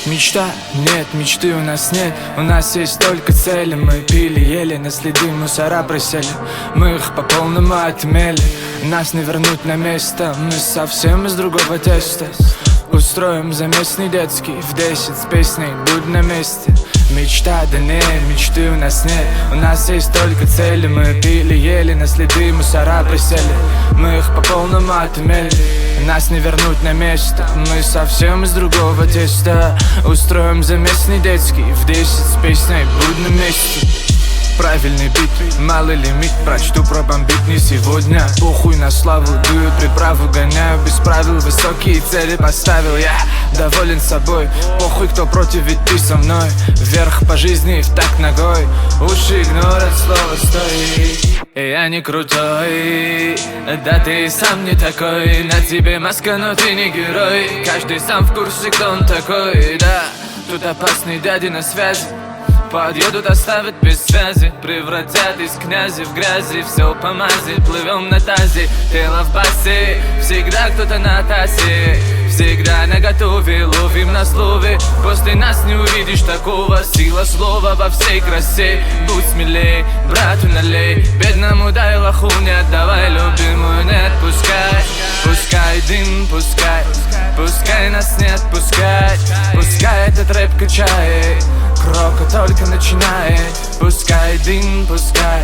Мечта? Нет, мечты у нас нет. У нас есть только цели. Мы пили, ели, на следы мусора просели. Мы их по полному отмели. Нас не вернуть на место. Мы совсем из другого теста. Устроим заместный детский в 10 с песней «Будь на месте». Мечта? Да нет, мечты у нас нет. У нас есть только цели. Мы пили, ели, на следы мусора присели. Мы их по полному отмели. Нас не вернуть на место. Мы совсем из другого теста. Устроим заместный детский в 10 с песней «Будь на месте». Правильный бит, малый лимит, прочту пробомбить не сегодня. Похуй на славу, дую приправу, гоняю без правил. Высокие цели поставил я, доволен собой. Похуй, кто против, ведь ты со мной. Вверх по жизни, в так ногой. Уши игнорят слово «стой». Я не крутой, да ты сам не такой. На тебе маска, но ты не герой. Каждый сам в курсе, кто он такой, да. Тут опасный дядя на связи. Подъедут, оставят без связи. Превратят из князя в грязи. Все по мази, плывем на тазе. Тело в басе, всегда кто-то на тасе. Всегда наготове, ловим на слове. После нас не увидишь такого. Сила слова во всей красе. Будь смелей, брату налей. Бедному дай лоху, не отдавай. Любимую не отпускай. Пускай дым, пускай. Пускай нас не отпускай. Пускай этот рэп качает. Крока только начинает. Пускай дым, пускай.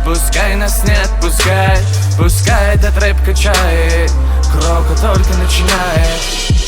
Пускай нас не отпускай. Пускай этот рэп качает. Крока только начинает.